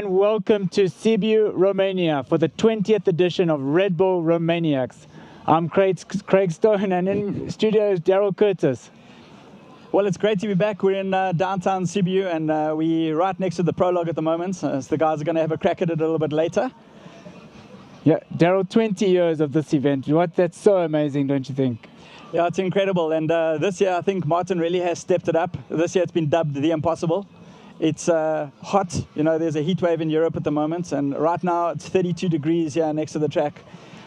and welcome to Sibiu, Romania for the 20th edition of Red Bull Romaniacs. I'm Craig Stone, and in studio is Daryl Curtis. Well, it's great to be back. We're in downtown Sibiu, and we're right next to the Prologue at the moment. So the guys are going to have a crack at it a little bit later. Yeah, Daryl, 20 years of this event. That's so amazing, don't you think? Yeah, it's incredible. And this year, I think Martin really has stepped it up. This year, it's been dubbed the impossible. It's hot. You know, there's a heat wave in Europe at the moment, and right now it's 32 degrees here next to the track.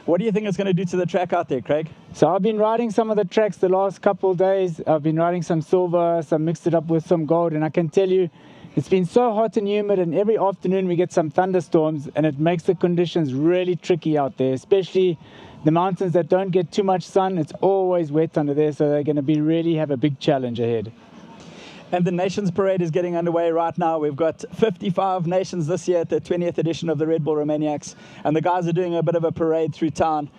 What do you think it's going to do to the track out there, Craig? So I've been riding some of the tracks the last couple of days. I've been riding some silver, some mixed it up with some gold, and I can tell you it's been so hot and humid, and every afternoon we get some thunderstorms, and it makes the conditions really tricky out there, especially the mountains that don't get too much sun. It's always wet under there, so they're going to really have a big challenge ahead. And the Nations Parade is getting underway right now. We've got 55 nations this year at the 20th edition of the Red Bull Romaniacs, and the guys are doing a bit of a parade through town.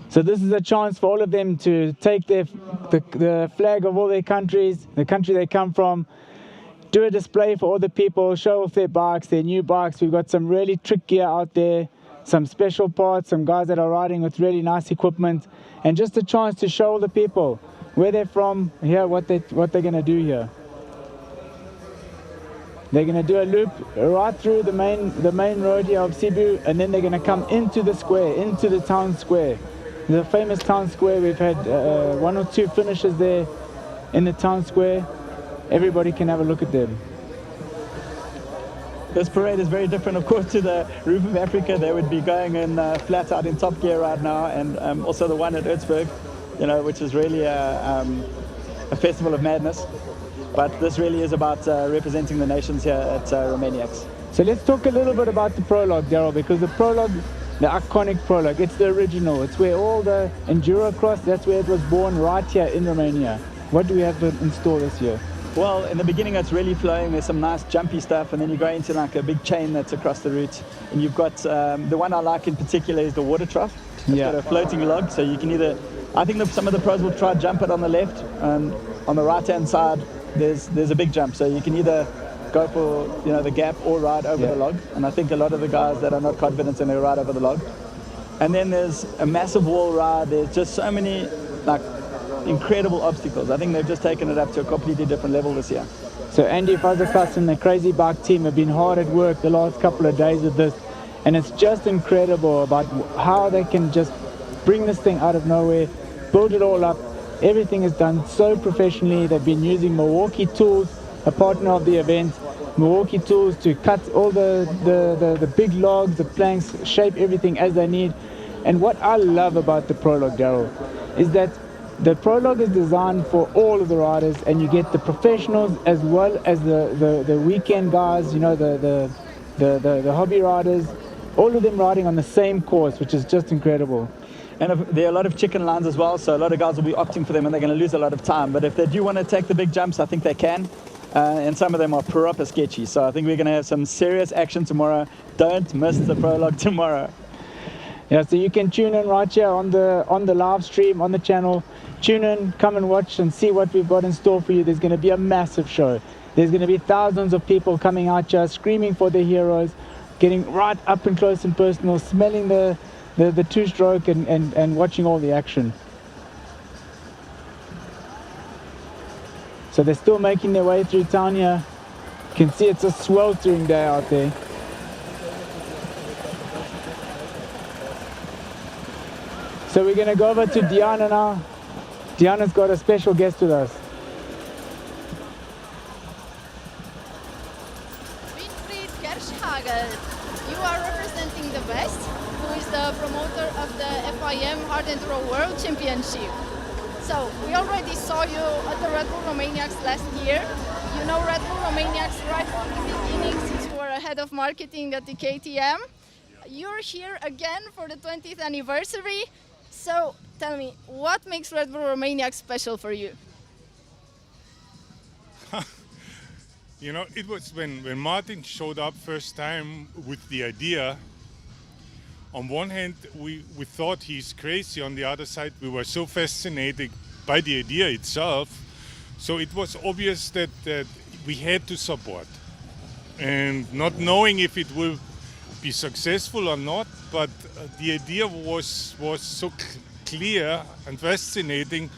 So this is a chance for all of them to take the flag of all their countries, the country they come from, do a display for all the people, show off their bikes, their new bikes. We've got some really trick gear out there, some special parts, some guys that are riding with really nice equipment, and just a chance to show all the people where they're from, here, what they're going to do here. They're going to do a loop right through the main road here of Sibiu, and then they're going to come into the square, into the town square. The famous town square. We've had one or two finishes there in the town square. Everybody can have a look at them. This parade is very different, of course, to the Roof of Africa. They would be going in flat out in top gear right now, and also the one at Erzberg, you know, which is really a festival of madness. But this really is about representing the nations here at Romaniacs. So let's talk a little bit about the Prologue, Daryl, because the Prologue, the iconic Prologue, it's the original. It's where all the Enduro cross, that's where it was born, right here in Romania. What do we have in store this year? Well, in the beginning it's really flowing. There's some nice jumpy stuff, and then you go into like a big chain that's across the route. And you've got, the one I like in particular is the water trough. It's got a floating log, so you can either, I think some of the pros will try jump it on the left, and on the right hand side there's a big jump, so you can either go for, you know, the gap or ride over the log. And I think a lot of the guys that are not confident in, they ride over the log. And then there's a massive wall ride. There's just so many like incredible obstacles. I think they've just taken it up to a completely different level this year. So Andy Fazekas and the Crazy Bike team have been hard at work the last couple of days with this, and it's just incredible about how they can just bring this thing out of nowhere, build it all up. Everything is done so professionally. They've been using Milwaukee tools, a partner of the event, Milwaukee tools to cut all the big logs, the planks, shape everything as they need. And what I love about the Prologue, Daryl, is that the Prologue is designed for all of the riders, and you get the professionals as well as the weekend guys, you know, the hobby riders, all of them riding on the same course, which is just incredible. And there are a lot of chicken lines as well, so a lot of guys will be opting for them, and they're going to lose a lot of time. But if they do want to take the big jumps, I think they can. And some of them are proper sketchy, so I think we're going to have some serious action tomorrow. Don't miss the Prologue tomorrow. Yeah, so you can tune in right here on the live stream on the channel. Tune in, come and watch and see what we've got in store for you. There's going to be a massive show. There's going to be thousands of people coming out here screaming for their heroes, getting right up and close and personal, smelling the two-stroke and watching all the action. So they're still making their way through town here. You can see it's a sweltering day out there. So we're going to go over to Diana now. Diana's got a special guest with us. You are representing the West, who is the promoter of the FIM Hard Enduro World Championship. So we already saw you at the Red Bull Romaniacs last year. You know Red Bull Romaniacs right from the beginning, since you were head of marketing at the KTM. You're here again for the 20th anniversary. So tell me, what makes Red Bull Romaniacs special for you? You know, it was when Martin showed up first time with the idea. On one hand, we thought he's crazy. On the other side, we were so fascinated by the idea itself. So it was obvious that we had to support. and not knowing if it will be successful or not, but the idea was so clear and fascinating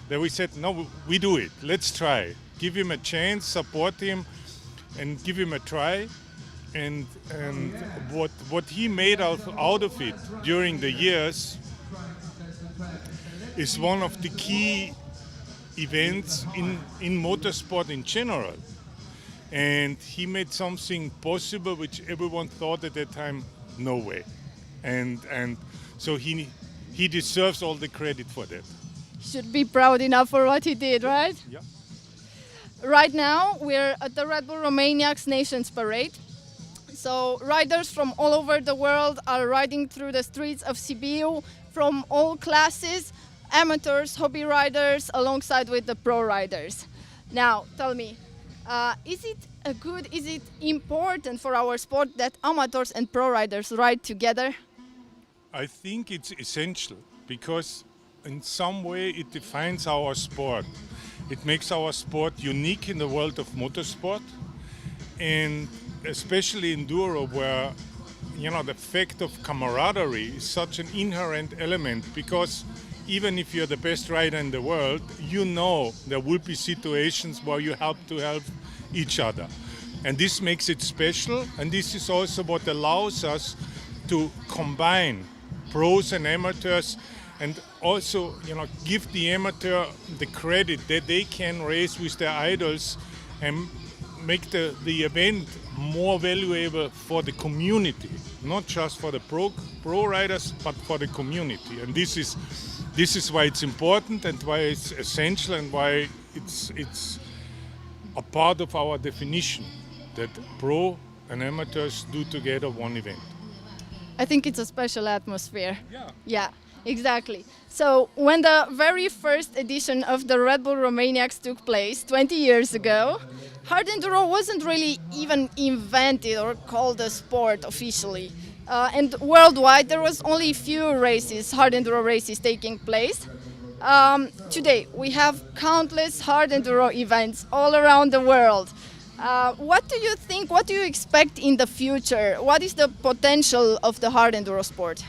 that we said, no, we do it. Let's try. Give him a chance, support him, and give him a try. And what he made out of it during the years is one of the key events in motorsport in general. And he made something possible which everyone thought at that time, no way. And so he deserves all the credit for that. Should be proud enough for what he did, right? Yeah. Right now, we're at the Red Bull Romaniacs Nations Parade. So riders from all over the world are riding through the streets of Sibiu from all classes, amateurs, hobby riders, alongside with the pro riders. Now, tell me, is it important for our sport that amateurs and pro riders ride together? I think it's essential because in some way it defines our sport. It makes our sport unique in the world of motorsport, and especially Enduro, where the fact of camaraderie is such an inherent element, because even if you're the best rider in the world, there will be situations where you help each other. And this makes it special, and this is also what allows us to combine pros and amateurs, and also give the amateur the credit that they can race with their idols and make the event more valuable for the community, not just for the pro riders, but for the community. And this is why it's important and why it's essential and why it's a part of our definition that pro and amateurs do together one event. I think it's a special atmosphere. Yeah. Yeah, exactly. So when the very first edition of the Red Bull Romaniacs took place 20 years ago, hard enduro wasn't really even invented or called a sport officially. And worldwide there was only a few hard enduro races taking place. Today we have countless hard enduro events all around the world. What do you think, what do you expect in the future? What is the potential of the hard enduro sport?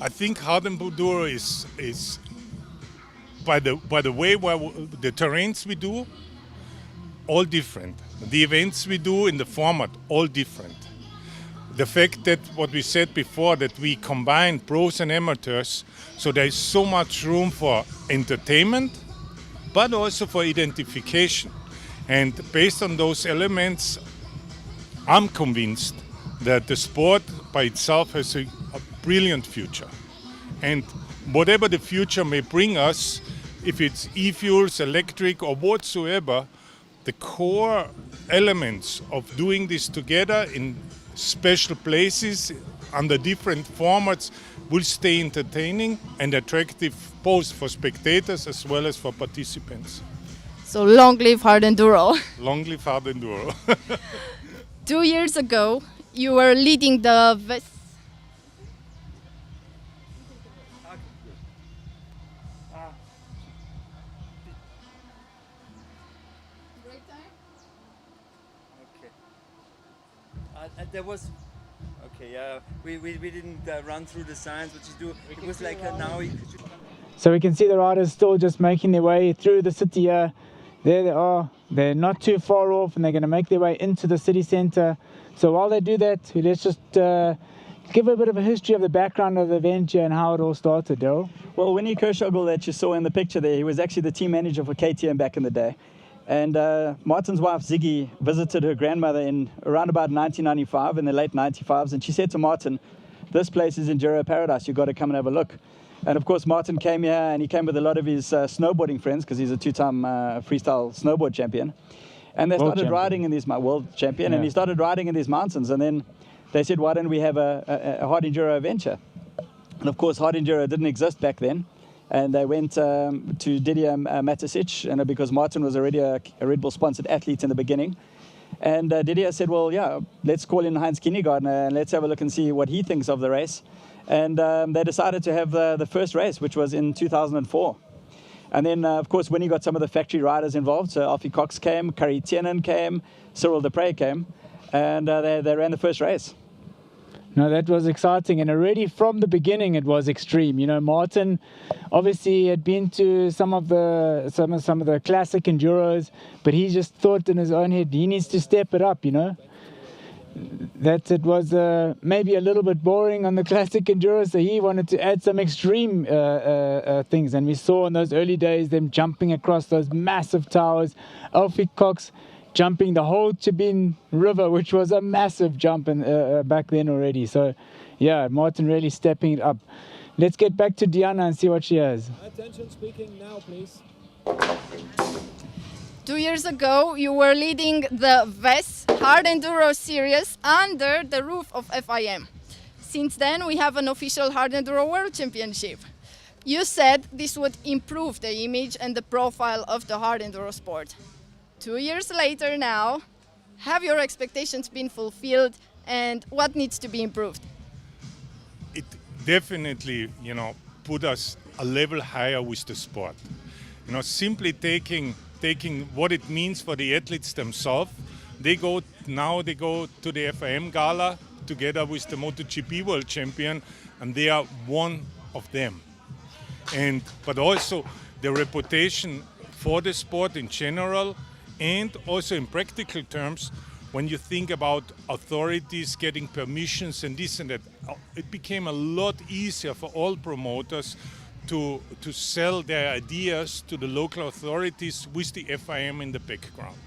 I think hard enduro is by the way the terrains we do, all different. The events we do in the format, all different. The fact that what we said before, that we combine pros and amateurs, so there is so much room for entertainment, but also for identification. And based on those elements, I'm convinced that the sport by itself has a brilliant future. And whatever the future may bring us, if it's e-fuels, electric or whatsoever, the core elements of doing this together in special places under different formats will stay entertaining and attractive both for spectators as well as for participants. So long live hard enduro. Long live hard enduro. 2 years ago, you were leading the There was we didn't run through the signs, which is it was like now. So we can see the riders still just making their way through the city here. There they are. They're not too far off, and they're going to make their way into the city centre. So while they do that, let's just give a bit of a history of the background of the event here and how it all started, Daryl. Well, Winnie Kershogel that you saw in the picture there, he was actually the team manager for KTM back in the day. And Martin's wife, Ziggy, visited her grandmother in around about 1995, in the late 95s, and she said to Martin, this place is Enduro paradise, you've got to come and have a look. And of course, Martin came here, and he came with a lot of his snowboarding friends, because he's a two-time freestyle snowboard champion. And they started riding in these, world champion, and he started riding in these mountains. And then they said, why don't we have a hard enduro adventure? And of course, hard enduro didn't exist back then. And they went to Didier Matisic, and because Martin was already a Red Bull sponsored athlete in the beginning. And Didier said, well, yeah, let's call in Heinz Kindergartner and let's have a look and see what he thinks of the race. And they decided to have the first race, which was in 2004. And then, of course, when he got some of the factory riders involved, so Alfie Cox came, Carpathian came, Cyril Dupre came, and they ran the first race. No, that was exciting, and already from the beginning it was extreme. You know, Martin obviously had been to some of the classic enduros, but he just thought in his own head he needs to step it up. You know, that it was maybe a little bit boring on the classic enduro, so he wanted to add some extreme things. And we saw in those early days them jumping across those massive towers. Alfie Cox jumping the whole Chibin River, which was a massive jump back then already. So, yeah, Martin really stepping it up. Let's get back to Diana and see what she has. Attention, speaking now, please. 2 years ago, you were leading the VES Hard Enduro Series under the roof of FIM. Since then, we have an official Hard Enduro World Championship. You said this would improve the image and the profile of the hard enduro sport. 2 years later now, have your expectations been fulfilled, and what needs to be improved? It definitely, put us a level higher with the sport. Simply taking what it means for the athletes themselves. They go to the FIM Gala together with the MotoGP World Champion, and they are one of them. But also the reputation for the sport in general, and also in practical terms, when you think about authorities getting permissions and this and that, it became a lot easier for all promoters to sell their ideas to the local authorities with the FIM in the background.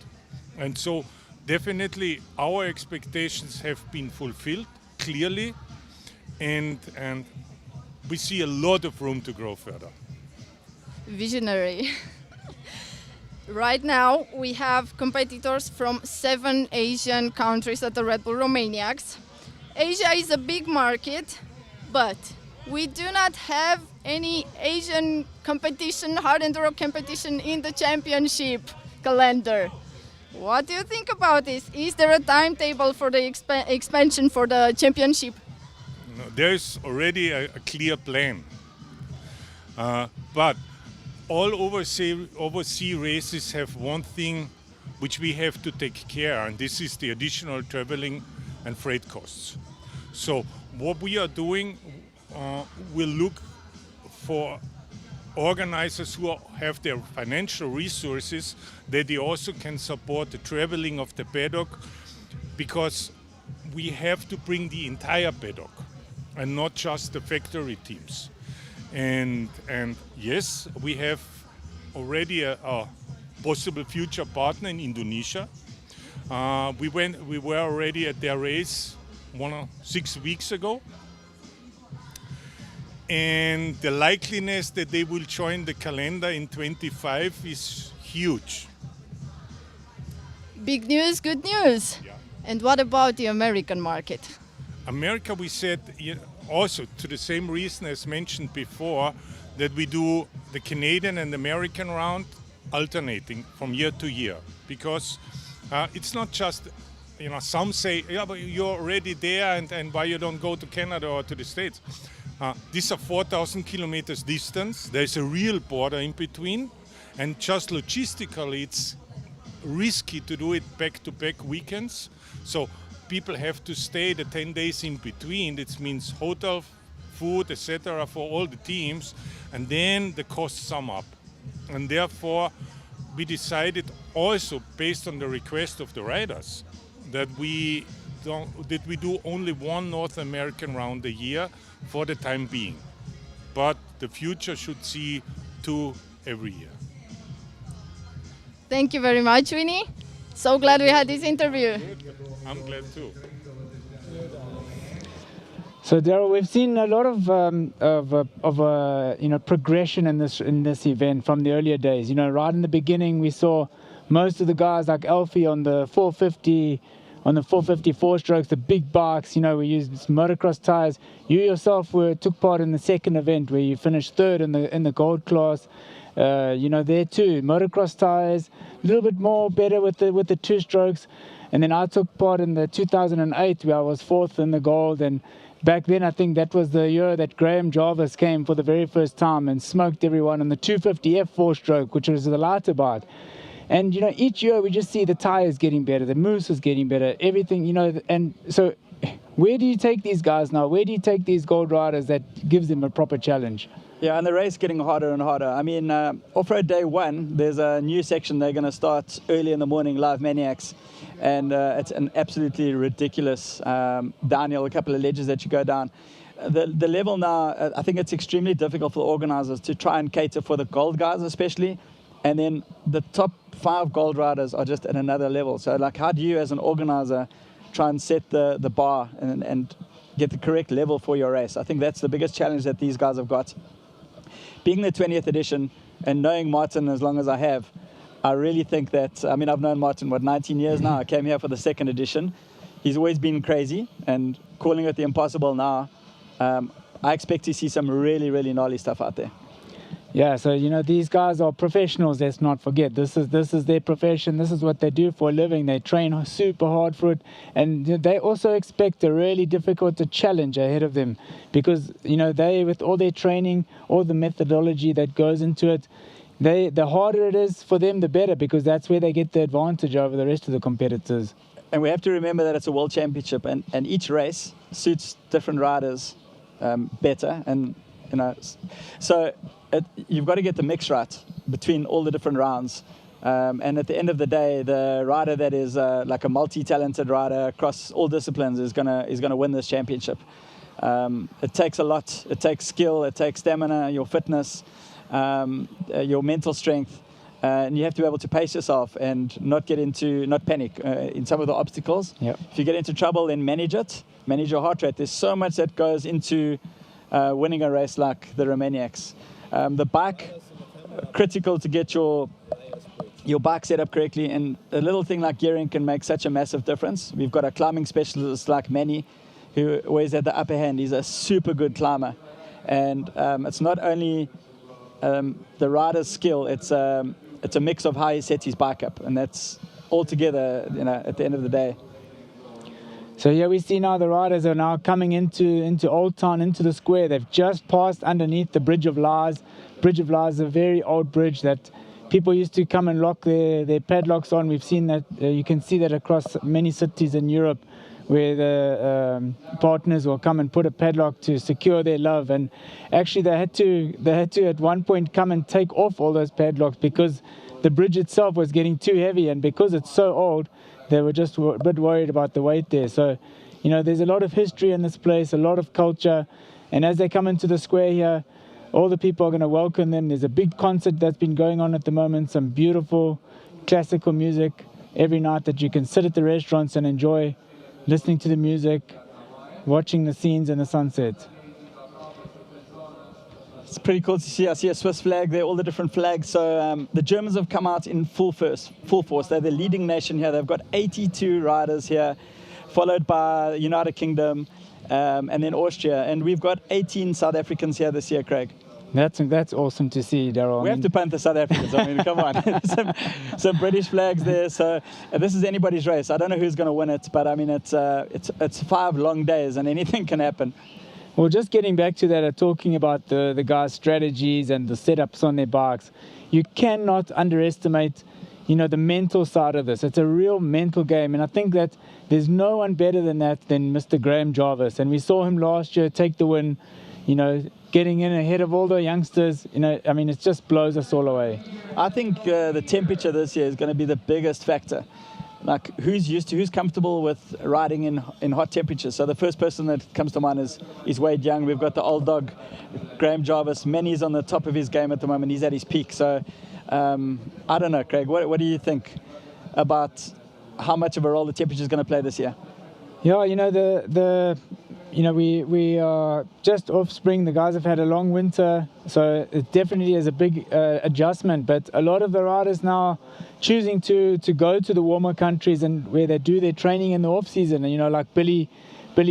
And so definitely our expectations have been fulfilled, clearly, and we see a lot of room to grow further. Visionary. Right now, we have competitors from 7 Asian countries at the Red Bull Romaniacs. Asia is a big market, but we do not have any Asian competition, hard enduro competition in the championship calendar. What do you think about this? Is there a timetable for the expansion for the championship? No, there's already a clear plan. But all overseas races have one thing which we have to take care, and this is the additional traveling and freight costs. So what we are doing, we'll look for organizers who have their financial resources, that they also can support the traveling of the paddock, because we have to bring the entire paddock and not just the factory teams. And yes, we have already a possible future partner in Indonesia. We were already at their race 6 weeks ago. And the likeliness that they will join the calendar in 25 is huge. Big news, good news. Yeah. And what about the American market? America, we said, also to the same reason as mentioned before, that we do the Canadian and American round alternating from year to year, because it's not just, some say, yeah, but you're already there, and why you don't go to Canada or to the States? These are 4,000 kilometers distance. There's a real border in between, and just logistically, it's risky to do it back-to-back weekends. So people have to stay the 10 days in between. That means hotel, food, etc. for all the teams, and then the costs sum up. And therefore, we decided also, based on the request of the riders, that we do only one North American round a year for the time being. But the future should see 2 every year. Thank you very much, Winnie. So glad we had this interview. I'm glad too. So Daryl, we've seen a lot of progression in this event from the earlier days. Right in the beginning, we saw most of the guys like Alfie on the 450. On the 454 strokes, the big bikes, we used motocross tires. You yourself took part in the second event where you finished third in the gold class. There too, motocross tires, a little bit more better with the 2 strokes. And then I took part in the 2008 where I was 4th in the gold, and back then, I think that was the year that Graham Jarvis came for the very first time and smoked everyone on the 250 F4 stroke, which was the lighter bike. And, each year we just see the tires getting better, the moose is getting better, everything, and so where do you take these guys now? Where do you take these gold riders that gives them a proper challenge? Yeah, and the race getting harder and harder. I mean, Offroad Day 1, there's a new section they're going to start early in the morning, Live Maniacs. And it's an absolutely ridiculous downhill, a couple of ledges that you go down. The level now, I think it's extremely difficult for the organizers to try and cater for the gold guys especially. And then the top 5 gold riders are just at another level. So, like, how do you as an organizer try and set the bar and get the correct level for your race? I think that's the biggest challenge that these guys have got. Being the 20th edition and knowing Martin as long as I have, I really think that, I mean, I've known Martin, 19 years now. I came here for the 2nd edition. He's always been crazy, and calling it the impossible now, I expect to see some really, really gnarly stuff out there. Yeah, so, these guys are professionals, let's not forget. This is their profession. This is what they do for a living. They train super hard for it. And they also expect a really difficult challenge ahead of them because, they, with all their training, all the methodology that goes into it, the harder it is for them, the better, because that's where they get the advantage over the rest of the competitors. And we have to remember that it's a world championship, and each race suits different riders better. And, so you've got to get the mix right between all the different rounds. And at the end of the day, the rider that is like a multi-talented rider across all disciplines is gonna win this championship. It takes a lot. It takes skill. It takes stamina, your fitness, your mental strength, and you have to be able to pace yourself and not panic in some of the obstacles. Yep. If you get into trouble, then manage it. Manage your heart rate. There's so much that goes into winning a race like the Romaniacs. The bike, critical to get your bike set up correctly, and a little thing like gearing can make such a massive difference. We've got a climbing specialist like Manny, who always had the upper hand. He's a super good climber, and it's not only the rider's skill, it's a mix of how he sets his bike up, and that's all together, at the end of the day. So yeah, we see now the riders are now coming into Old Town, into the square. They've just passed underneath the Bridge of Lies. Bridge of Lies is a very old bridge that people used to come and lock their padlocks on. We've seen that, you can see that across many cities in Europe, where the partners will come and put a padlock to secure their love. And actually they had to at one point come and take off all those padlocks because the bridge itself was getting too heavy, and because it's so old, they were just a bit worried about the weight there. So, there's a lot of history in this place, a lot of culture, and as they come into the square here, all the people are going to welcome them. There's a big concert that's been going on at the moment, some beautiful classical music every night that you can sit at the restaurants and enjoy, listening to the music, watching the scenes and the sunset. It's pretty cool to see. I see a Swiss flag there, all the different flags. So the Germans have come out in full force. They're the leading nation here. They've got 82 riders here, followed by the United Kingdom and then Austria. And we've got 18 South Africans here this year, Craig. That's awesome to see, Daryl. We have to punt the South Africans. I mean, come on. some British flags there. So this is anybody's race. I don't know who's going to win it, but I mean, it's 5 long days and anything can happen. Well, just getting back to that, talking about the guys' strategies and the setups on their bikes, you cannot underestimate, the mental side of this. It's a real mental game, and I think that there's no one better than that than Mr. Graham Jarvis. And we saw him last year take the win, getting in ahead of all the youngsters. I mean, it just blows us all away. I think the temperature this year is going to be the biggest factor. Like, who's comfortable with riding in hot temperatures? So the first person that comes to mind is Wade Young. We've got the old dog, Graham Jarvis. Manny's on the top of his game at the moment. He's at his peak. So I don't know, Craig. What do you think about how much of a role the temperature is going to play this year? Yeah, we are just off spring. The guys have had a long winter, so it definitely is a big adjustment. But a lot of the riders now choosing to go to the warmer countries and where they do their training in the off season. And like Billy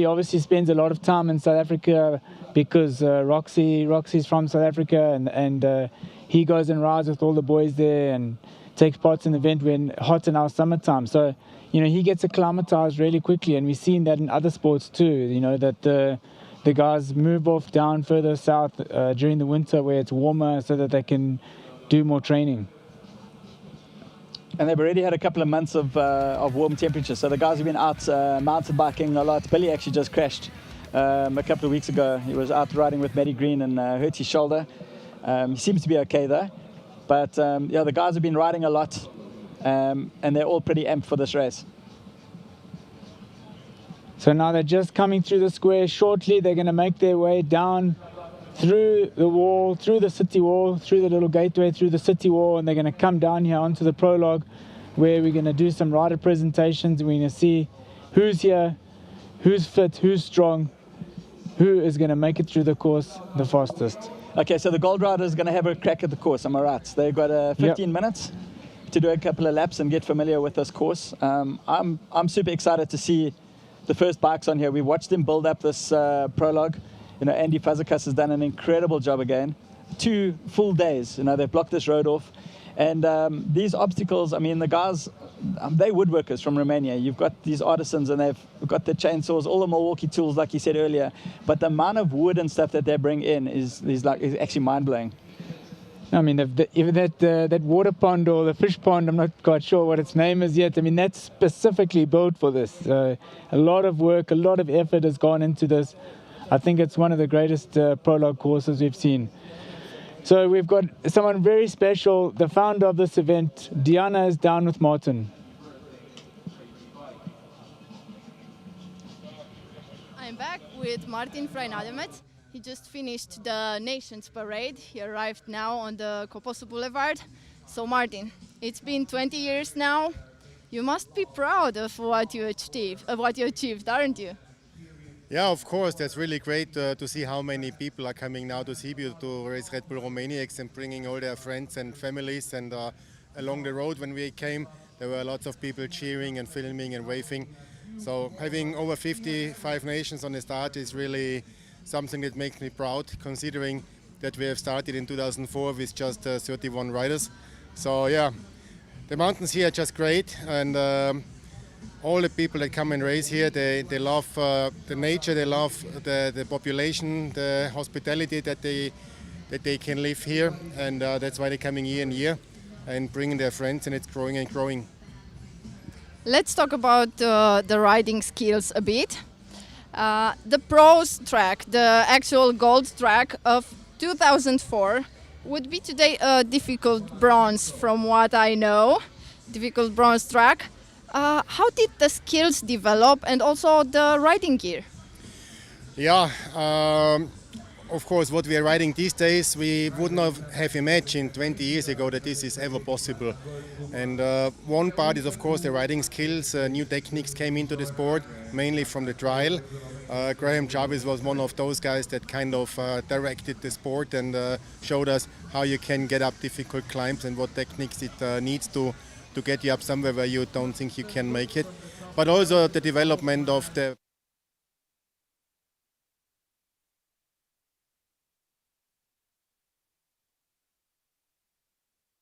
obviously spends a lot of time in South Africa because Roxy's from South Africa, and he goes and rides with all the boys there and takes part in the event when hot in our summertime. So he gets acclimatized really quickly, and we've seen that in other sports too. That the guys move off down further south during the winter where it's warmer so that they can do more training. And they've already had a couple of months of warm temperatures. So the guys have been out mountain biking a lot. Billy actually just crashed a couple of weeks ago. He was out riding with Matty Green and hurt his shoulder. He seems to be okay though. But yeah, the guys have been riding a lot and they're all pretty amped for this race. So now they're just coming through the square. Shortly they're going to make their way down through the wall, through the city wall, through the little gateway, through the city wall, and they're going to come down here onto the Prologue, where we're going to do some rider presentations. We're going to see who's here, who's fit, who's strong, who is going to make it through the course the fastest. Okay, so the Gold Rider is going to have a crack at the course, am I right? They've got 15 minutes to do a couple of laps and get familiar with this course. I'm super excited to see the first bikes on here. We watched them build up this Prologue. You know, Andy Fazekas has done an incredible job again. 2 full days, you know, they've blocked this road off. And these obstacles, I mean, the guys, they're woodworkers from Romania. You've got these artisans and they've got the chainsaws, all the Milwaukee tools, like you said earlier. But the amount of wood and stuff that they bring in is actually mind-blowing. I mean, even that water pond or the fish pond, I'm not quite sure what its name is yet. I mean, that's specifically built for this. A lot of work, a lot of effort has gone into this. I think it's one of the greatest Prologue courses we've seen. So we've got someone very special, the founder of this event. Diana is down with Martin. I'm back with Martin Freinademetz. He just finished the Nations Parade. He arrived now on the Coposu Boulevard. So Martin, it's been 20 years now. You must be proud of what you achieved, aren't you? Yeah, of course. That's really great to see how many people are coming now to Sibiu to race Red Bull Romaniacs and bringing all their friends and families. And along the road when we came, there were lots of people cheering and filming and waving. So having over 55 nations on the start is really something that makes me proud, considering that we have started in 2004 with just 31 riders. So yeah, the mountains here are just great, and all the people that come and race here, they love the nature, they love the population, the hospitality that they can live here, and that's why they're coming year and year and bringing their friends, and it's growing and growing. Let's talk about the riding skills a bit. The pros track, the actual gold track of 2004, would be today a difficult bronze from what I know, difficult bronze track. How did the skills develop and also the riding gear? Yeah, of course, what we are riding these days, we would not have imagined 20 years ago that this is ever possible. And one part is, of course, the riding skills. New techniques came into the sport, mainly from the trial. Graham Jarvis was one of those guys that kind of directed the sport and showed us how you can get up difficult climbs and what techniques it needs to get you up somewhere where you don't think you can make it. But also the development of the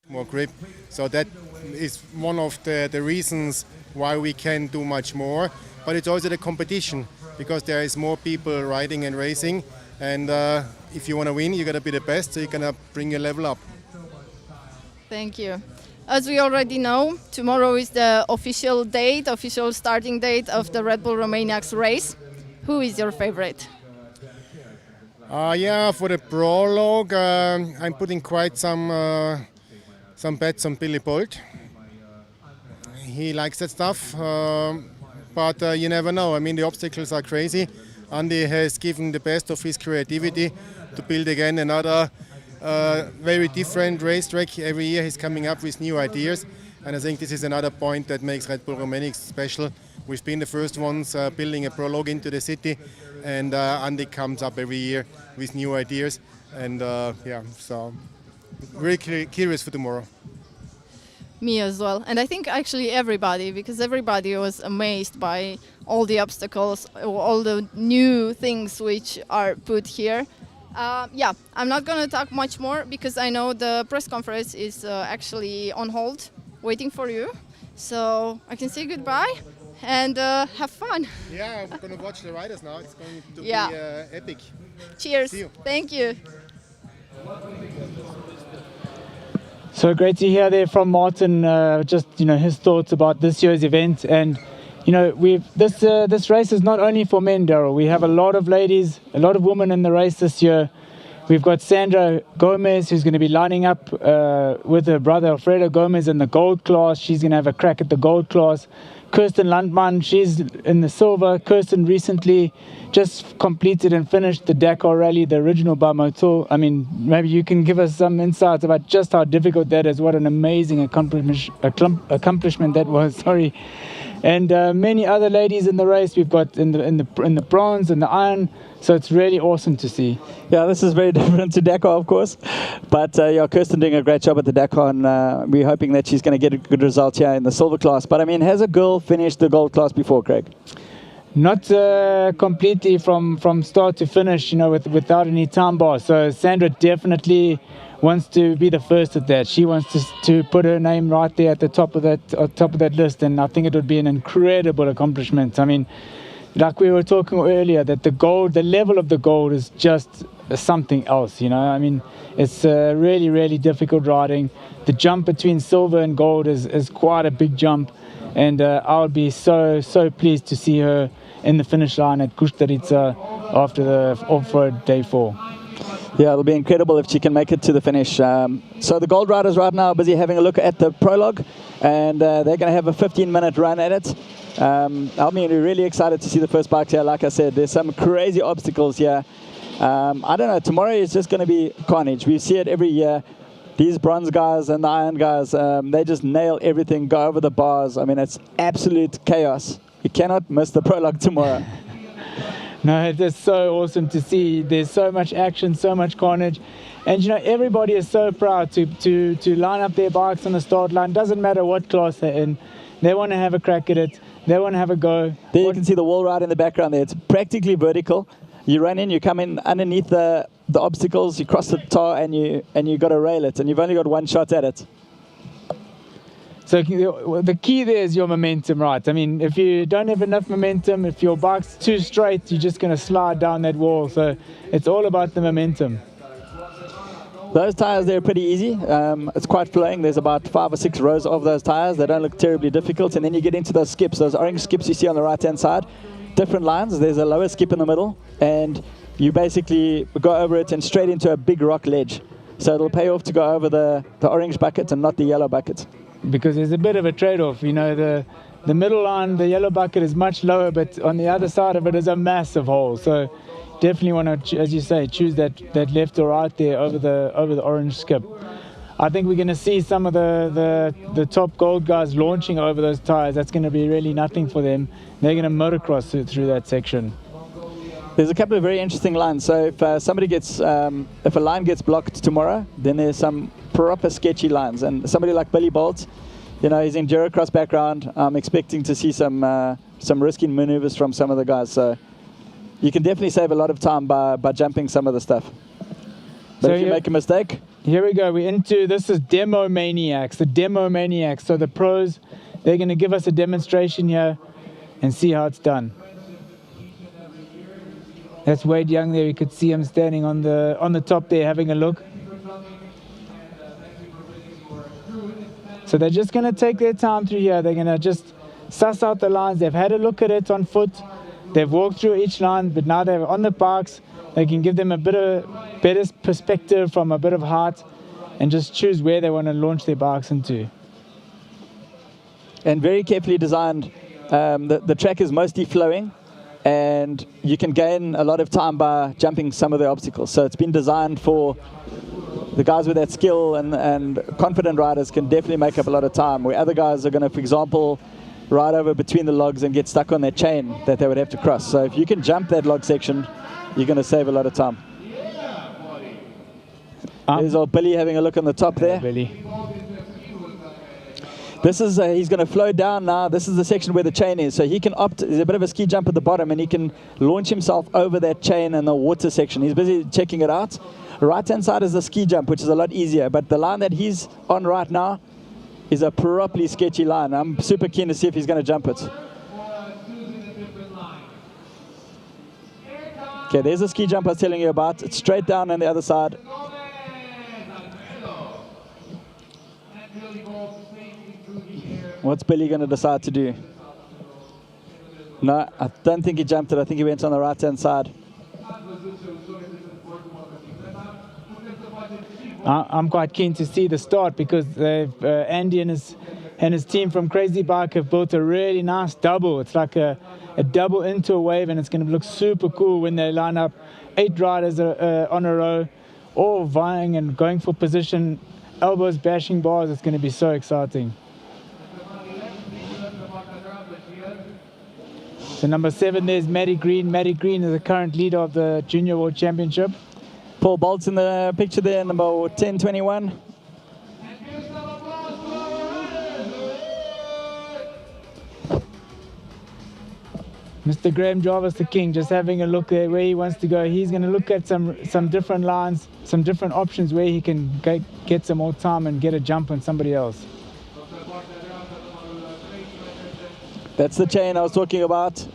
more grip. So that is one of the reasons why we can do much more. But it's also the competition, because there is more people riding and racing. And if you want to win, you got to be the best, so you're going to bring your level up. Thank you. As we already know, tomorrow is the official starting date of the Red Bull Romaniacs race. Who is your favorite? Yeah, for the Prologue, I'm putting quite some bets on Billy Bolt. He likes that stuff, but you never know. I mean, the obstacles are crazy. Andy has given the best of his creativity to build again another very different racetrack. Every year he's coming up with new ideas, and I think this is another point that makes Red Bull Romaniacs special. We've been the first ones building a Prologue into the city, and Andy comes up every year with new ideas, and yeah, so very curious for tomorrow. Me as well, and I think actually everybody, because everybody was amazed by all the obstacles, all the new things which are put here. Yeah, I'm not going to talk much more because I know the press conference is actually on hold, waiting for you. So I can say goodbye and have fun. Yeah, I'm going to watch the riders now. It's going to be epic. Cheers. See you. Thank you. So great to hear there from Martin, just his thoughts about this year's event. And this race is not only for men, Daryl. We have a lot of ladies, a lot of women in the race this year. We've got Sandra Gomez, who's going to be lining up with her brother Alfredo Gomez in the gold class. She's going to have a crack at the gold class. Kirsten Landman, she's in the silver. Kirsten recently just completed and finished the Dakar Rally, the original by Motul. I mean, maybe you can give us some insights about just how difficult that is. What an amazing accomplishment that was. Sorry. And many other ladies in the race. We've got in the bronze and the iron. So it's really awesome to see. Yeah, this is very different to Dakar, of course. But Kirsten doing a great job at the Dakar, and we're hoping that she's going to get a good result here in the silver class. But I mean, has a girl finished the gold class before, Craig? Not completely from start to finish, without any time bar. So Sandra definitely wants to be the first at that. She wants to put her name right there at the top of that list, and I think it would be an incredible accomplishment. I mean, like we were talking earlier, that the level of the gold is just something else, I mean, it's really, really difficult riding. The jump between silver and gold is quite a big jump, and I would be so pleased to see her in the finish line at Kusturica after the off-road day 4. Yeah, it'll be incredible if she can make it to the finish. So the gold riders right now are busy having a look at the Prologue, and they're going to have a 15-minute run at it. I'm really excited to see the first bikes here. Like I said, there's some crazy obstacles here. I don't know, tomorrow is just going to be carnage. We see it every year. These bronze guys and the iron guys, they just nail everything, go over the bars. I mean, it's absolute chaos. You cannot miss the Prologue tomorrow. No, it's so awesome to see. There's so much action, so much carnage. And, everybody is so proud to line up their bikes on the start line. Doesn't matter what class they're in. They want to have a crack at it. They want to have a go. There you can see the wall ride in the background there. It's practically vertical. You run in, you come in underneath the obstacles, you cross the tar, and you got to rail it. And you've only got one shot at it. So the key there is your momentum, right? I mean, if you don't have enough momentum, if your bike's too straight, you're just going to slide down that wall. So it's all about the momentum. Those tires, they're pretty easy. It's quite flowing. There's about 5 or 6 rows of those tires. They don't look terribly difficult. And then you get into those skips, those orange skips you see on the right-hand side. Different lines. There's a lower skip in the middle. And you basically go over it and straight into a big rock ledge. So it'll pay off to go over the orange bucket and not the yellow bucket. Because there's a bit of a trade-off. The middle line, the yellow bucket is much lower, but on the other side of it is a massive hole. So definitely want to, as you say, choose that left or right there over the orange skip. I think we're going to see some of the top gold guys launching over those tires. That's going to be really nothing for them. They're going to motocross through that section. There's a couple of very interesting lines. So if if a line gets blocked tomorrow, then there's some proper sketchy lines. And somebody like Billy Bolt, his Enduro cross background, I'm expecting to see some risky maneuvers from some of the guys. So you can definitely save a lot of time by jumping some of the stuff. But so if you make a mistake... Here we go. This is Demo Maniacs, the Demo Maniacs. So the pros, they're going to give us a demonstration here and see how it's done. That's Wade Young there. You could see him standing on the top there having a look. So they're just going to take their time through here. They're going to just suss out the lines. They've had a look at it on foot. They've walked through each line, but now they're on the bikes. They can give them a bit of better perspective from a bit of height and just choose where they want to launch their bikes into. And very carefully designed. The track is mostly flowing, and you can gain a lot of time by jumping some of the obstacles. So it's been designed for the guys with that skill, and confident riders can definitely make up a lot of time, where other guys are going to, for example, ride over between the logs and get stuck on that chain that they would have to cross. So if you can jump that log section, you're going to save a lot of time. There's old Billy having a look on the top there. Billy. This is, he's going to flow down now. This is the section where the chain is. So he can opt, there's a bit of a ski jump at the bottom, and he can launch himself over that chain and the water section. He's busy checking it out. Right-hand side is the ski jump, which is a lot easier. But the line that he's on right now is a properly sketchy line. I'm super keen to see if he's going to jump it. Okay, there's the ski jump I was telling you about. It's straight down on the other side. What's Billy going to decide to do? No, I don't think he jumped it. I think he went on the right-hand side. I'm quite keen to see the start because Andy and his team from Crazy Bike have built a really nice double. It's like a double into a wave, and it's going to look super cool when they line up 8 riders on a row, all vying and going for position, elbows bashing bars. It's going to be so exciting. So number 7, there's Matty Green. Matty Green is the current leader of the Junior World Championship. Paul Bolt's in the picture there, number 1021. Mr. Graham Jarvis, the king, just having a look there where he wants to go. He's going to look at some different lines, some different options where he can get some more time and get a jump on somebody else. That's the chain I was talking about.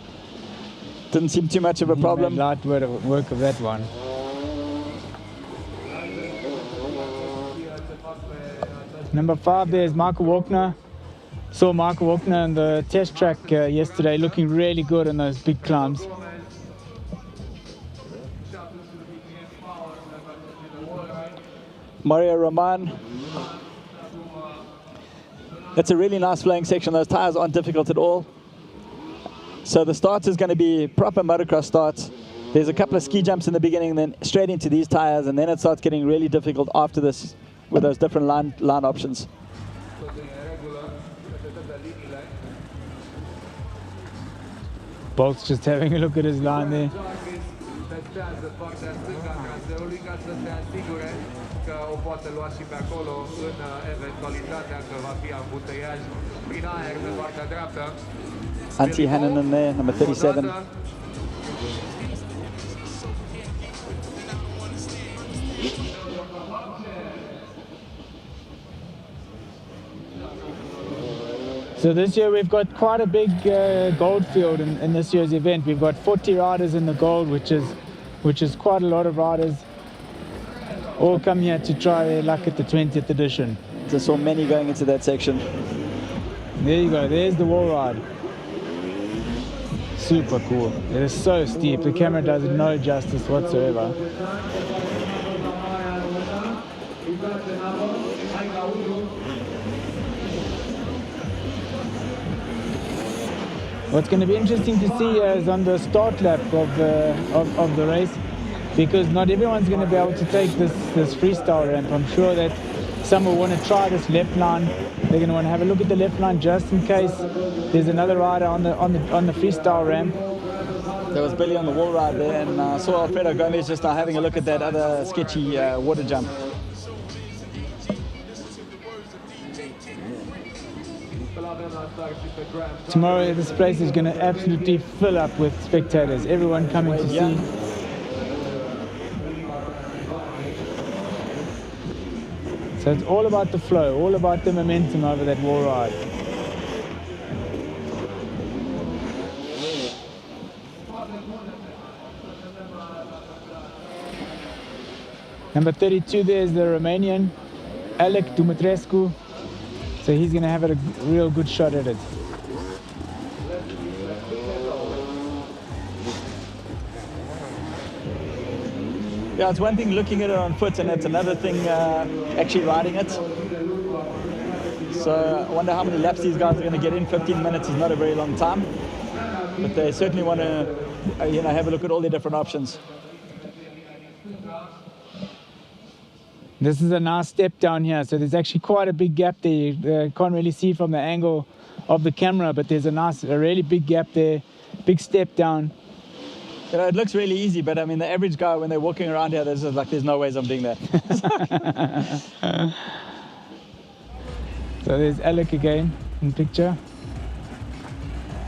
Didn't seem too much of a problem. Light work of that one. Number 5 there is Michael Walkner. Saw Michael Walkner on the test track yesterday, looking really good on those big climbs. Mario Roman. That's a really nice flowing section. Those tires aren't difficult at all. So the start is going to be proper motocross start. There's a couple of ski jumps in the beginning, then straight into these tires, and then it starts getting really difficult after this with those different line options. Bolt's just having a look at his line there. Antti Hänninen there, number 37. So this year we've got quite a big gold field in this year's event. We've got 40 riders in the gold, which is quite a lot of riders. All come here to try their luck at the 20th edition. Just saw many going into that section. There you go, there's the wall ride. Super cool. It is so steep, the camera does it no justice whatsoever. What's going to be interesting to see is on the start lap of the race, because not everyone's going to be able to take this freestyle ramp. I'm sure that some will want to try this left line. They're going to want to have a look at the left line just in case there's another rider on the freestyle ramp. There was Billy on the wall ride there, and I saw Alfredo Gomez just now having a look at that other sketchy water jump. Tomorrow this place is going to absolutely fill up with spectators, everyone coming to see. So it's all about the flow, all about the momentum over that wall ride. Number 32 there is the Romanian, Alec Dumitrescu. So he's going to have a real good shot at it. Yeah, it's one thing looking at it on foot, and it's another thing actually riding it. So I wonder how many laps these guys are going to get in. 15 minutes is not a very long time, but they certainly want to have a look at all the different options. This is a nice step down here, so there's actually quite a big gap there. You can't really see from the angle of the camera, but there's a really big gap there, big step down. You know, it looks really easy, but I mean, the average guy, when they're walking around here, there's just like, there's no ways I'm doing that. So there's Alec again in picture.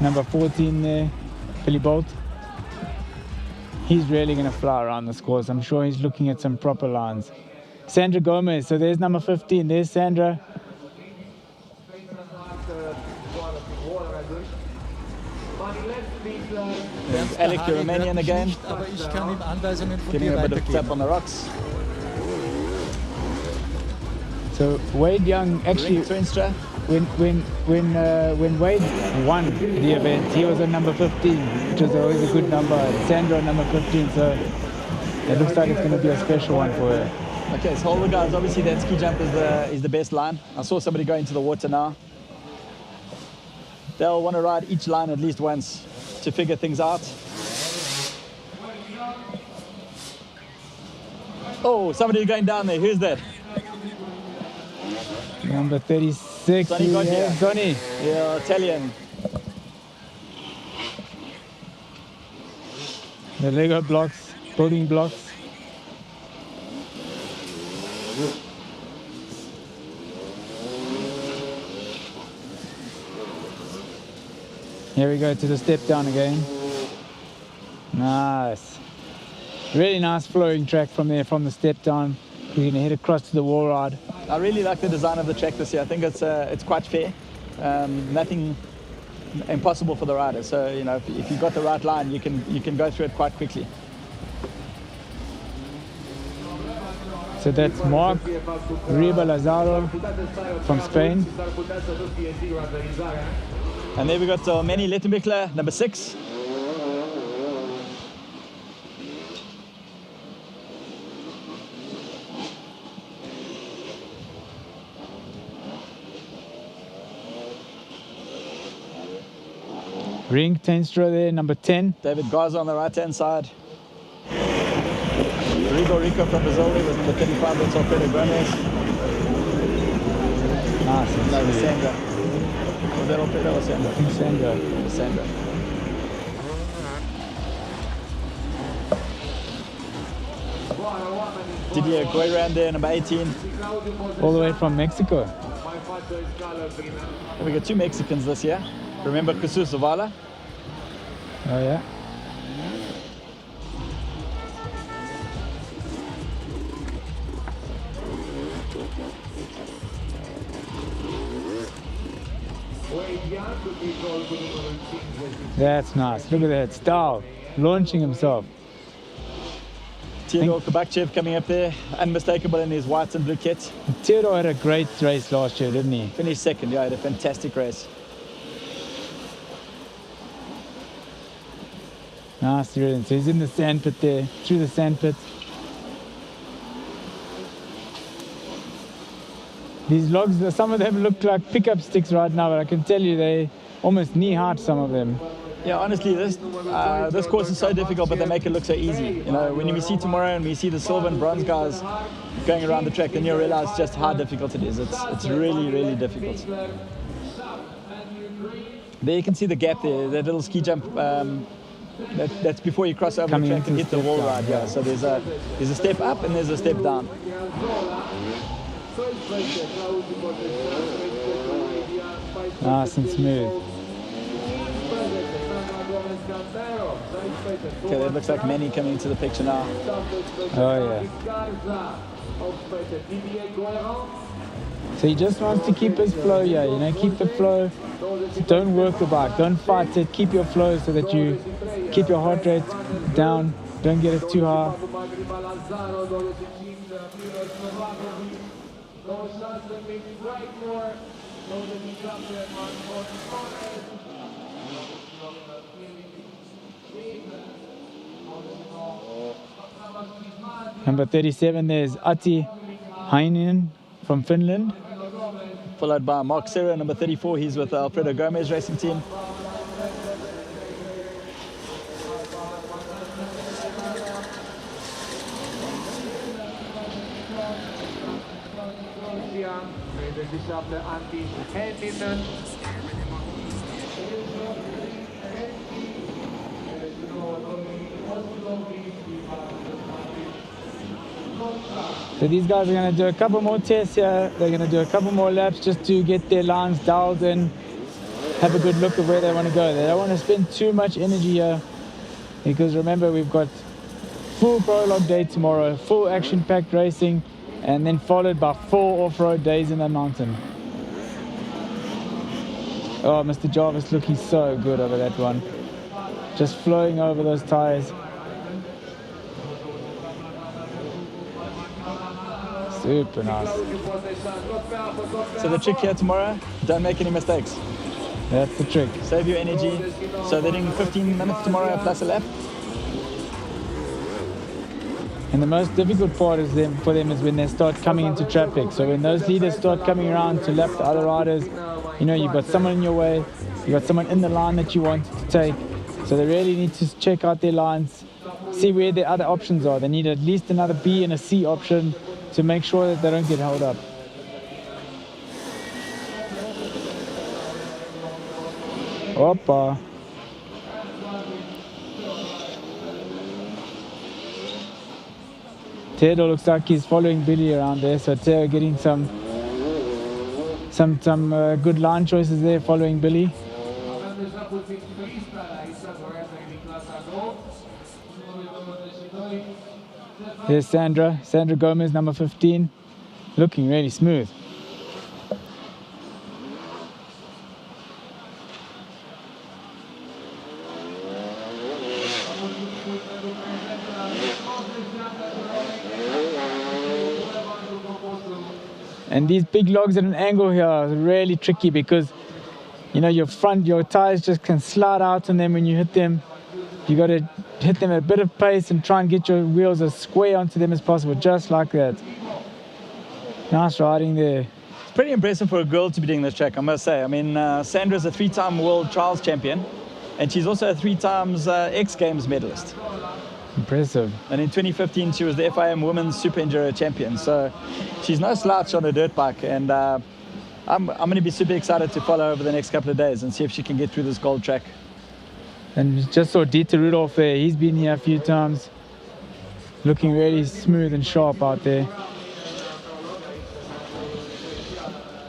Number 14 there, Billy Bolt. He's really going to fly around this course. I'm sure he's looking at some proper lines. Sandra Gomez, so there's number 15, there's Sandra. Alec, the Romanian again. Aber ich kann ihm Anweisungen von Getting dir a bit of tap weitergeben. on the rocks. So Wade Young actually, Twenstra. when Wade won the event, he was at number 15, which was always a good number. Sandra number 15, so it looks like it's going to be a special one for her. Okay, so all the guys, obviously that ski jump is the best line. I saw somebody go into the water now. They'll want to ride each line at least once to figure things out. Oh, somebody going down there. Who's that? Number 36, Sonny got here. Sonny. Yeah, Italian. The Lego blocks, building blocks. Here we go to the step down again. Nice. Really nice flowing track from there, from the step down. We're going to head across to the wall ride. I really like the design of the track this year. I think it's quite fair. Nothing impossible for the rider. So you know, if you've got the right line, you can go through it quite quickly. So that's Mark Riba Lazaro from Spain. And there we got Manny Lettenbichler, number 6. Ring Tenstra there, number 10. David Garza on the right-hand side. Rico from Brazil there was number 35. That's Alfredo Gomez. Nice. No, it was Sandra. Was that Alfredo or Sandra? I think Sandra. It was Sandra. Didier Guerrero there, number 18. All the way from Mexico. And we got 2 Mexicans this year. Remember Jesus Zavala? Oh yeah. That's nice. Look at that style, launching himself. Theodore Kabakchev coming up there, unmistakable in his white and blue kit. Theodore had a great race last year, didn't he? Finished second, yeah, had a fantastic race. Nice, really. So he's in the sand pit there, through the sand pit. These logs, some of them look like pickup sticks right now, but I can tell you they almost knee high, some of them. Yeah, honestly, this course is so difficult, but they make it look so easy. You know, when we see tomorrow and we see the silver and bronze guys going around the track, then you'll realize just how difficult it is. It's really, really difficult. There you can see the gap there, that little ski jump. That's before you cross over Coming the track and into hit the wall down, ride. Yeah, so there's a step up and there's a step down. Nice and smooth. Okay, that looks like Manny coming into the picture now. Oh yeah. So he just wants to keep his flow, yeah, you know, keep the flow. Don't work the bike, don't fight it, keep your flow so that you keep your heart rate down, don't get it too high. Number 37, there's Ati Heinen from Finland. Followed by Mark Serra, number 34. He's with the Alfredo Gomez racing team. So these guys are going to do a couple more tests here. They're going to do a couple more laps just to get their lines dialed in, have a good look at where they want to go. They don't want to spend too much energy here because remember we've got full prologue day tomorrow, full action-packed racing, and then followed by 4 off-road days in the mountain. Oh, Mr. Jarvis looking so good over that one. just flowing over those tires. Super nice. So the trick here tomorrow, don't make any mistakes. That's the trick. Save your energy. So they're doing 15 minutes tomorrow plus a lap. And the most difficult part is for them is when they start coming into traffic. So when those leaders start coming around to lap the other riders, you know, you've got someone in your way, you've got someone in the line that you want to take. So they really need to check out their lines, see where the other options are. They need at least another B and a C option to make sure that they don't get held up. Opa. Theodore looks like he's following Billy around there, so Theo getting some good line choices there, following Billy. Here's Sandra Gomez, number 15, looking really smooth. And these big logs at an angle here are really tricky because, you know, your tires just can slide out on them when you hit them. You got to hit them at a bit of pace and try and get your wheels as square onto them as possible, just like that. Nice riding there. It's pretty impressive for a girl to be doing this track, I must say. I mean, Sandra's a 3-time world trials champion, and she's also a 3 times X Games medalist. Impressive. And in 2015, she was the FIM Women's Super Enduro champion. So she's no slouch on a dirt bike. And I'm going to be super excited to follow over the next couple of days and see if she can get through this gold track. And just saw Dieter Rudolph there. He's been here a few times. Looking really smooth and sharp out there.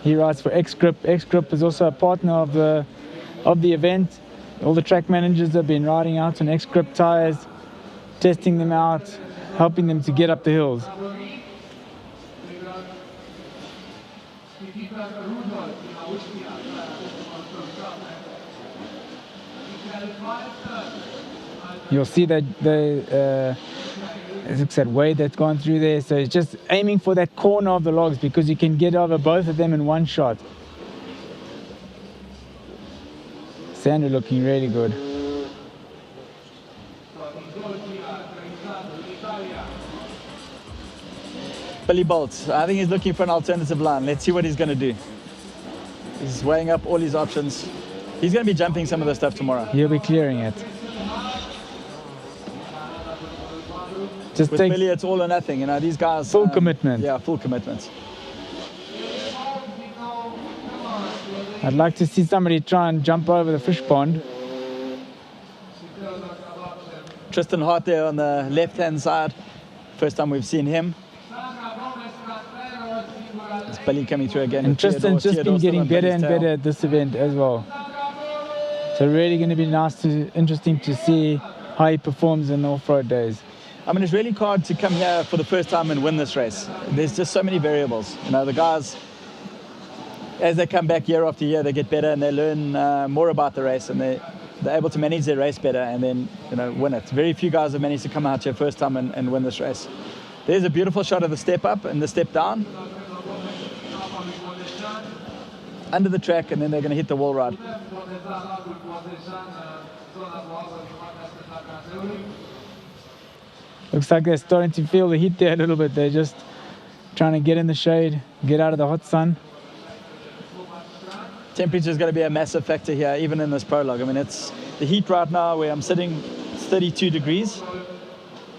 He rides for X-Grip. X-Grip is also a partner of the event. All the track managers have been riding out on X-Grip tires, testing them out, helping them to get up the hills. You'll see that it's that wave that's gone through there, so it's just aiming for that corner of the logs because you can get over both of them in one shot. Sandra looking really good. Billy Bolt, I think he's looking for an alternative line. Let's see what he's going to do. He's weighing up all his options. He's going to be jumping some of the stuff tomorrow. He'll be clearing it. Just With Billy, it's all or nothing. You know, these guys... Full commitment. Yeah, full commitment. I'd like to see somebody try and jump over the fish pond. Tristan Hart there on the left-hand side. First time we've seen him. It's Billy coming through again. And Tristan's just been getting better and better at this event as well. So really going to be interesting to see how he performs in the off-road days. I mean, it's really hard to come here for the first time and win this race. There's just so many variables. You know, the guys, as they come back year after year, they get better and they learn more about the race, and they're able to manage their race better and then, you know, win it. Very few guys have managed to come out here first time and win this race. There's a beautiful shot of the step up and the step down. Under the track, and then they're going to hit the wall ride. Looks like they're starting to feel the heat there a little bit. They're just trying to get in the shade, get out of the hot sun. Temperature is going to be a massive factor here, even in this prologue. I mean, it's the heat right now where I'm sitting, it's 32 degrees.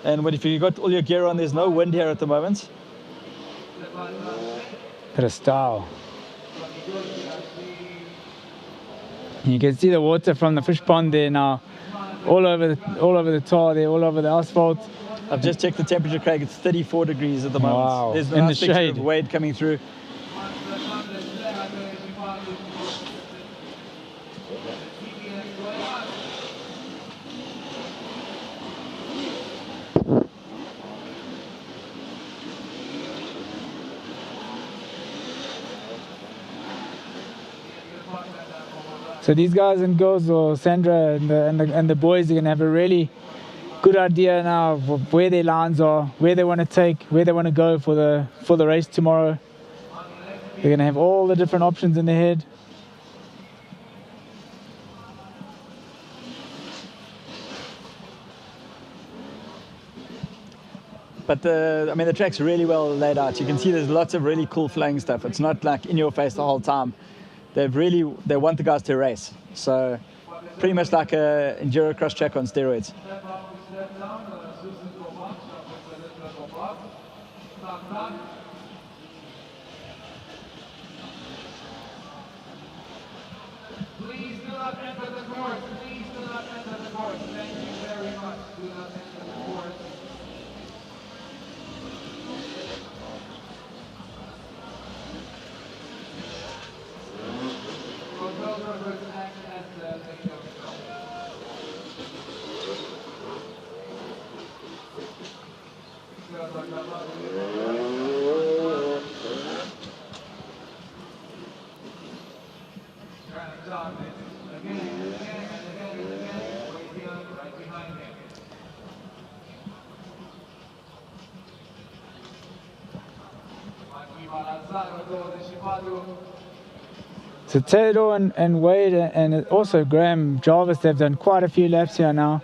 And if you've got all your gear on, there's no wind here at the moment. Bit of style. You can see the water from the fish pond there now, all over the tar there, all over the asphalt. I've just checked the temperature, Craig. It's 34 degrees at the moment. Wow. There's in the nice picture shade. of Wade coming through. So these guys and girls, or Sandra and the boys, are going to have a really good idea now of where their lines are, where they want to take, where they want to go for the race tomorrow. They're going to have all the different options in their head. But the track's really well laid out. You can see there's lots of really cool flowing stuff. It's not like in your face the whole time. They want the guys to race. So pretty much like a enduro cross track on steroids. Please do not enter the course. Please do not enter the course. Thank you very much. Do not enter the course. So Theodore and Wade and also Graham Jarvis, they've done quite a few laps here now.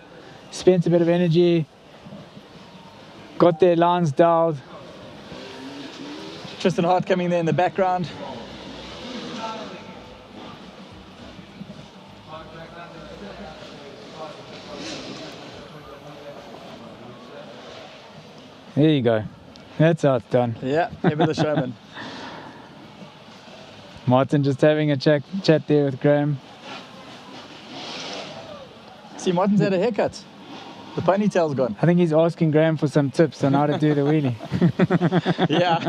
Spent a bit of energy, got their lines dialed. Tristan Hart coming there in the background. There you go. That's how it's done. Yeah, ever the showman. Martin just having a chat there with Graham. See, Martin's had a haircut. The ponytail's gone. I think he's asking Graham for some tips on how to do the wheelie. Yeah.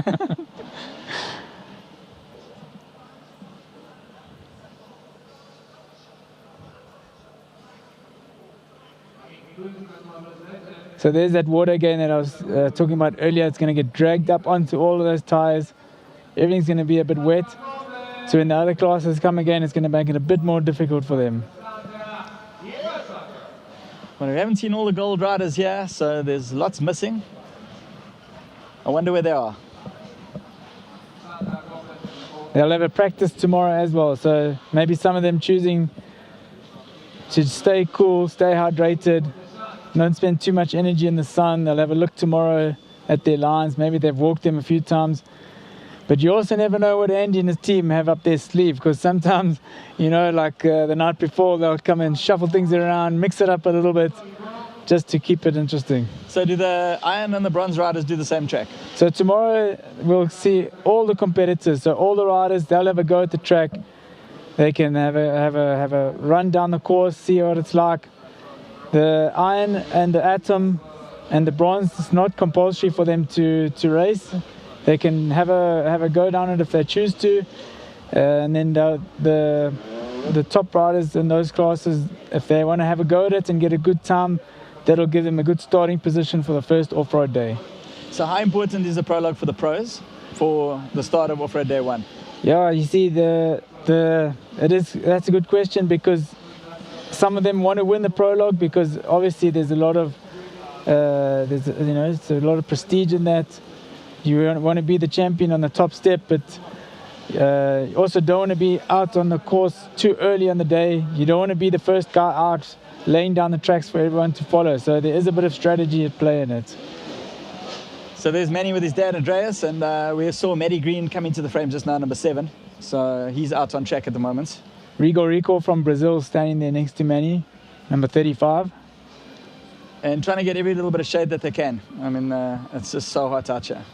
So there's that water again that I was talking about earlier. It's going to get dragged up onto all of those tires. Everything's going to be a bit wet. So when the other classes come again, it's going to make it a bit more difficult for them. Well, we haven't seen all the gold riders here, so there's lots missing. I wonder where they are. They'll have a practice tomorrow as well, so maybe some of them choosing to stay cool, stay hydrated, don't spend too much energy in the sun. They'll have a look tomorrow at their lines. Maybe they've walked them a few times. But you also never know what Andy and his team have up their sleeve, because sometimes, you know, like the night before, they'll come and shuffle things around, mix it up a little bit, just to keep it interesting. So do the iron and the bronze riders do the same track? So tomorrow we'll see all the competitors. So all the riders, they'll have a go at the track. They can have a run down the course, see what it's like. The iron and the atom and the bronze, it's not compulsory for them to race. They can have a go down it if they choose to, and then the top riders in those classes, if they want to have a go at it and get a good time, that'll give them a good starting position for the first off-road day. So how important is the prologue for the pros for the start of off-road day one? Yeah, you see, that's a good question, because some of them want to win the prologue, because obviously there's a lot of it's a lot of prestige in that. You want to be the champion on the top step, but you also don't want to be out on the course too early on the day. You don't want to be the first guy out laying down the tracks for everyone to follow. So there is a bit of strategy at play in it. So there's Manny with his dad, Andreas, and we saw Maddie Green come into the frame just now, number 7. So he's out on track at the moment. Rico from Brazil standing there next to Manny, number 35. And trying to get every little bit of shade that they can. I mean, it's just so hot out here.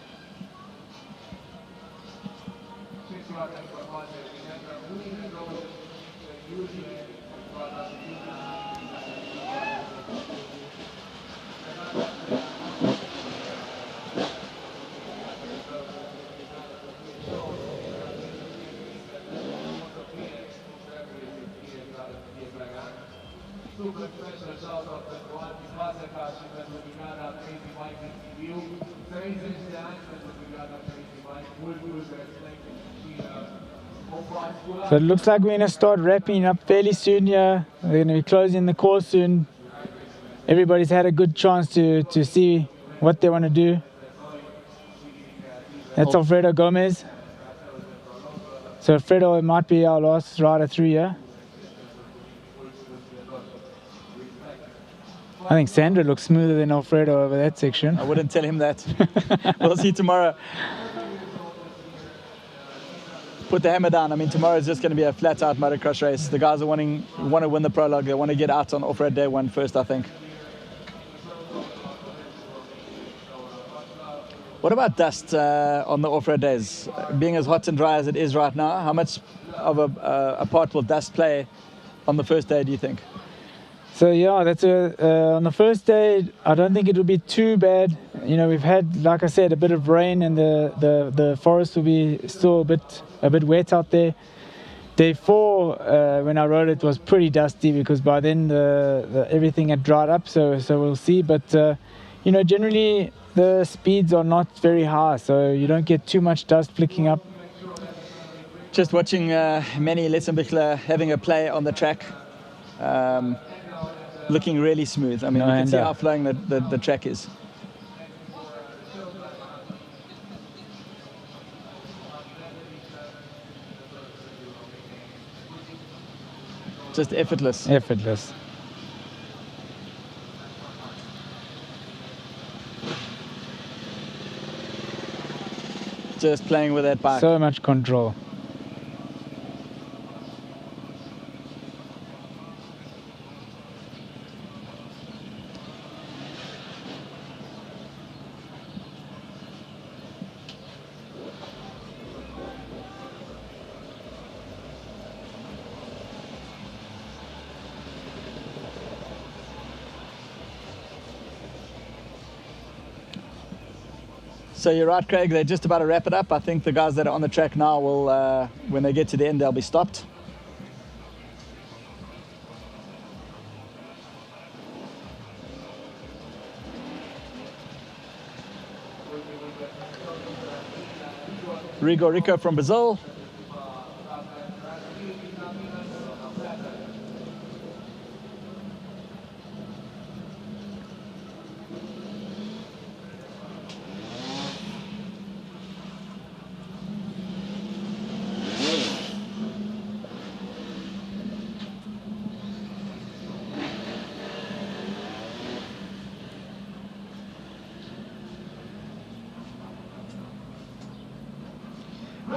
So it looks like we're going to start wrapping up fairly soon here. We're going to be closing the course soon. Everybody's had a good chance to see what they want to do. That's Alfredo Gomez. So Alfredo might be our last rider through here. I think Sandra looks smoother than Alfredo over that section. I wouldn't tell him that. We'll see tomorrow. Put the hammer down. I mean, tomorrow is just going to be a flat-out motocross race. The guys want to win the prologue. They want to get out on off-road day one first, I think. What about dust on the off-road days? Being as hot and dry as it is right now, how much of a part will dust play on the first day, do you think? So yeah, that's on the first day, I don't think it will be too bad. You know, we've had, like I said, a bit of rain, and the forest will be still a bit wet out there. Day 4, when I rode it, was pretty dusty because by then everything had dried up. So we'll see. But you know, generally the speeds are not very high, so you don't get too much dust flicking up. Just watching Manny Letzenbichler having a play on the track. Looking really smooth. I mean, you can see how flowing the track is. Just effortless. Effortless. Just playing with that bike. So much control. So you're right, Craig, they're just about to wrap it up. I think the guys that are on the track now will, when they get to the end, they'll be stopped. Rico from Brazil.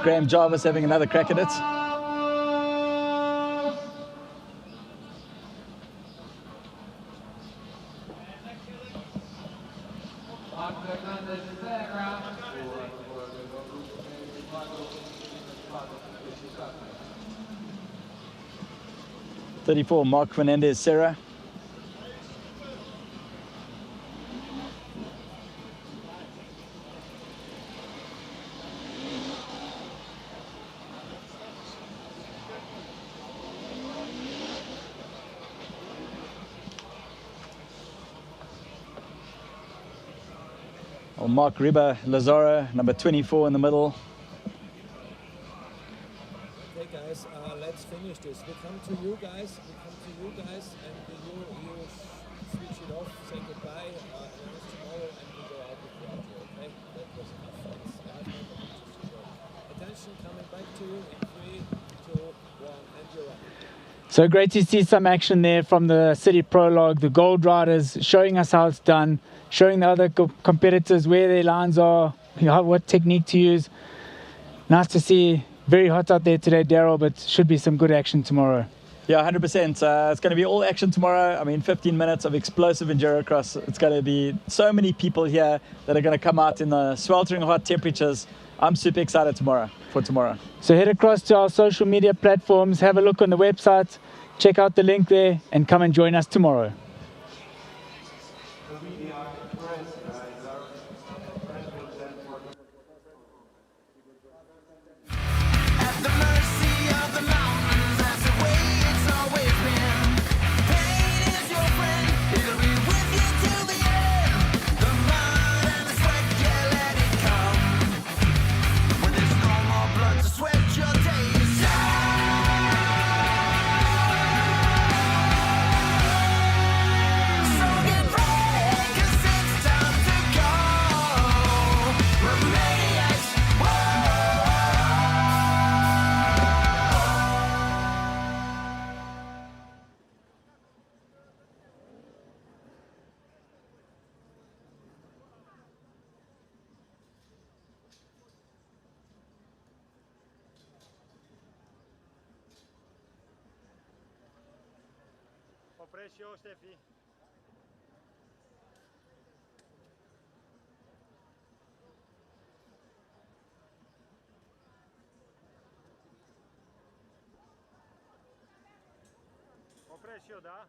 Graham Jarvis having another crack at it. .34 Mark Fernandez Serra. Mark Riba Lazaro, number 24 in the middle. Okay guys, let's finish this. We come to you guys, and you switch it off, say goodbye, and tomorrow, and we go out with the outro, okay? That was enough, thanks. Attention, coming back to you in 3, 2, 1, and you're up. So great to see some action there from the City Prolog, the Gold Riders showing us how it's done, showing the other competitors where their lines are, what technique to use. Nice to see. Very hot out there today, Daryl, but should be some good action tomorrow. Yeah, 100%. It's going to be all action tomorrow. I mean, 15 minutes of explosive enduro cross. It's going to be so many people here that are going to come out in the sweltering hot temperatures. I'm super excited for tomorrow. So head across to our social media platforms, have a look on the website, check out the link there, and come and join us tomorrow. At the mercy of the mountains, that's the way it's always been. Pain is your friend, it'll be with you till the end. The mud and the sweat, yeah, let it come. When there's no more blood to sweat, your day is done. Oprești și eu, Ștefi. Oprești și eu, da?